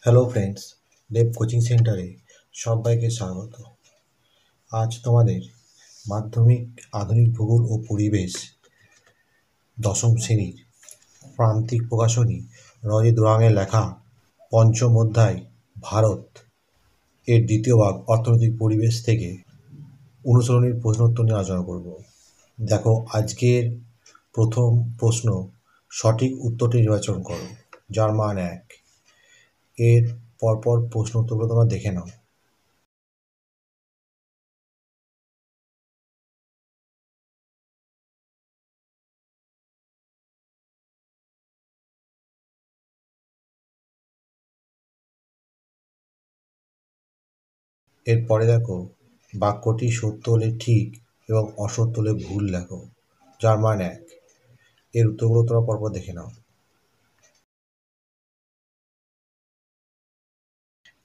Hello friends, দেব coaching সেন্টারে সবাইকে স্বাগত। আজ তোমাদের মাধ্যমিক আধুনিক ভূগোল ও পরিবেশ দশম শ্রেণীর প্রান্তিক প্রকাশনী রজত দুরাঙের লেখা পঞ্চম অধ্যায় ভারত এর দ্বিতীয় ভাগ অর্থনৈতিক পরিবেশ থেকে অনুসরণীর প্রশ্নোত্তর নিয়ে আলোচনা করব। দেখো, আজকের প্রথম প্রশ্ন, সঠিক উত্তরটি নির্বাচন করো, যার মান 1। এর পরপর প্রশ্ন উত্তরগুলো তোমরা দেখে নাও। এরপরে দেখো, বাক্যটি সত্য হলে ঠিক এবং অসত্য হলে ভুল লেখো, যার মান 1। এর উত্তরগুলো তোমরা পরপর দেখে নাও।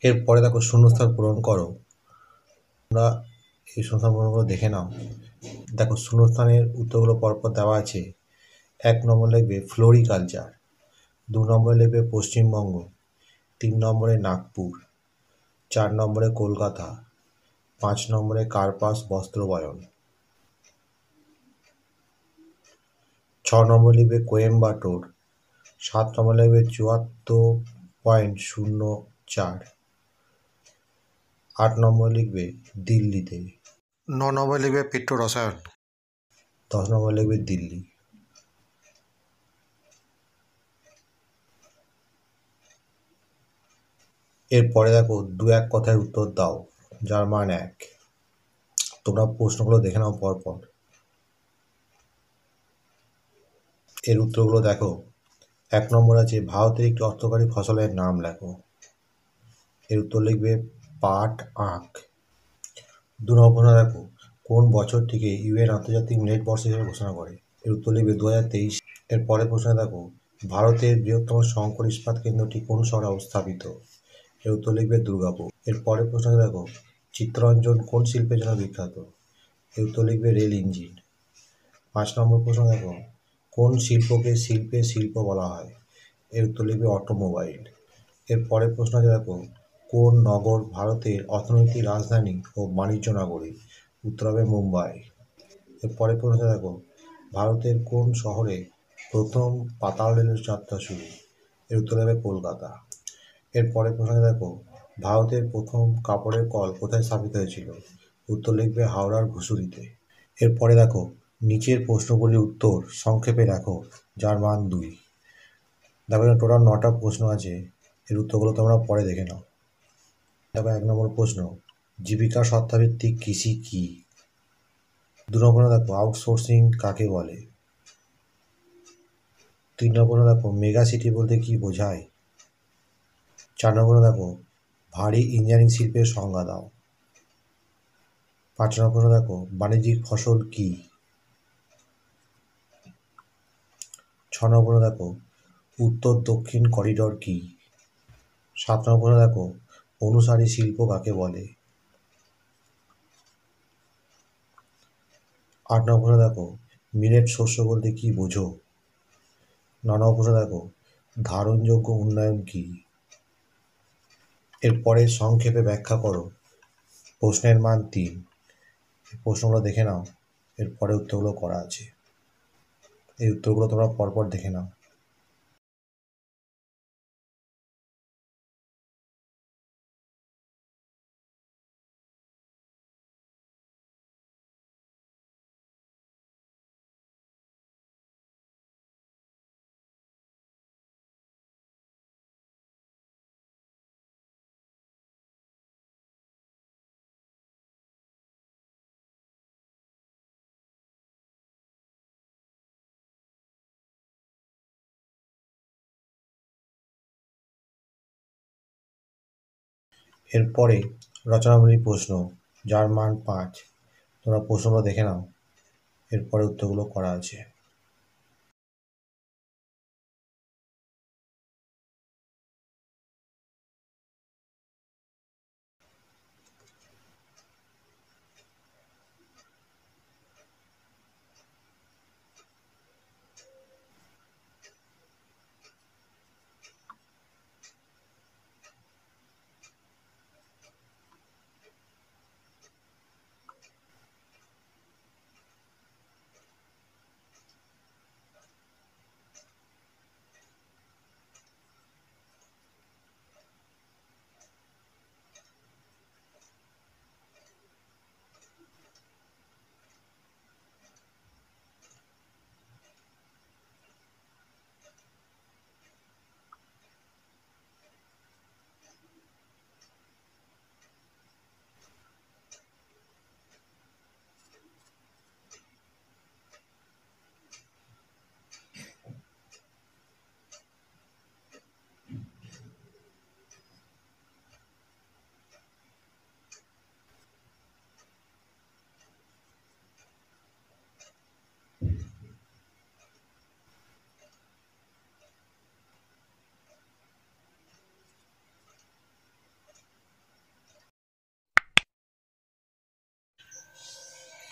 এরপরে দেখো, শূন্যস্থান পূরণ করো। তোমরা এই শূন্যস্থান পূরণগুলো দেখে নাও। দেখো, শূন্যস্থানের উত্তরগুলো পরপর দেওয়া আছে। 1 নম্বর লিখবে ফ্লোরিকালচার, 2 নম্বরে লিখবে পশ্চিমবঙ্গ, 3 নম্বরে নাগপুর, 4 নম্বরে কলকাতা, 5 নম্বরে কার্পাস বস্ত্রবয়ন, 6 নম্বর লিখবে কোয়েম্বাটোর, 7 নম্বর লিখবে 74.04, 8 নম্বর লিখবে দিল্লিতে, 9 নম্বর লিখবে পেট্রো রসায়ন, 10 নম্বর লিখবে দিল্লি। এরপরে দেখো, 2-1 কথায় উত্তর দাও, যার মান 1। তোমরা প্রশ্নগুলো দেখে নাও পরপর। এর উত্তরগুলো দেখো। 1 নম্বর আছে ভারতের একটি অর্থকরী ফসলের নাম লেখো। এর উত্তর লিখবে পাট, আখ। 2 নম্বর দেখো, কোন বছরটিকে ইউএন আন্তর্জাতিক মিলেট বর্ষ হিসেবে ঘোষণা করে। এর উত্তর লিখবে 2023। এর পরের প্রশ্ন দেখো, ভারতের বৃহত্তম শঙ্কর ইস্পাত কেন্দ্রটি কোন শহরে অবস্থাপিত। এর উত্তর লিখবে দুর্গাপুর। এর পরের প্রশ্ন দেখো, চিত্তরঞ্জন কোন শিল্পের জন্য বিখ্যাত। এর উত্তর লিখবে রেল ইঞ্জিন। 5 নম্বর প্রশ্ন দেখো, কোন শিল্পকে শিল্পের শিল্প বলা হয়। এর উত্তর লিখবে অটোমোবাইল। এর পরের প্রশ্ন দেখো, কোন নগর ভারতের অর্থনৈতিক রাজধানী ও বাণিজ্য নগরী। উত্তর হবে মুম্বাই। এর পরের প্রশ্ন দেখো, ভারতের কোন শহরে প্রথম পাতাল রেলের যাত্রা শুরু। এর উত্তর হবে কলকাতা। এর পরের প্রশ্ন দেখো, ভারতের প্রথম কাপড়ের কল কোথায় স্থাপিত হয়েছিল। উত্তর লিখবে হাওড়ার ঘুষুরিতে। এরপরে দেখো, নিচের প্রশ্নগুলির উত্তর সংক্ষেপে লেখো, যার মান 2। দেখো, টোটাল 9টা প্রশ্ন আছে। এর উত্তরগুলো তোমরা পরে দেখে নাও। দেখো, 1 নম্বর প্রশ্ন, জীবিকা সত্তাভিত্তিক কৃষি কি। 2 নম্বর দেখো, আউটসোর্সিং কাকে বলে। 3 নম্বর দেখো, মেগা সিটি বলতে কি বোঝায়। 4 নম্বর দেখো, ভারী ইঞ্জিনিয়ারিং শিল্পের সংজ্ঞা দাও। 5 নম্বর দেখো, বাণিজ্যিক ফসল কি। 6 নম্বর দেখো, উত্তর দক্ষিণ করিডোর কি। 7 নম্বর দেখো, অনুসারী শিল্প কাকে বলে। 8 নম্বর দেখো, মিলেট শস্য বলতে কি বোঝো। 9 নম্বর দেখো, ধারণযোগ্য উন্নয়ন কি। এরপরে সংক্ষেপে ব্যাখ্যা করো। প্রশ্নের মান 3। প্রশ্নগুলো দেখে নাও। এরপরে উত্তরগুলো করা আছে। এই উত্তরগুলো তোমরা পরপর দেখে নাও। এরপরে রচনাবলী প্রশ্ন, যার মান 5। তোমরা প্রশ্নগুলো দেখে নাও। এরপরে উত্তরগুলো করা আছে।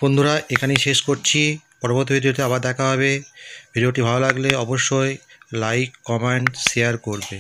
বন্ধুরা এখানেই শেষ করছি। পরবর্তী ভিডিওতে আবার দেখা হবে। ভিডিওটি ভালো লাগলে অবশ্যই লাইক, কমেন্ট, শেয়ার করবে।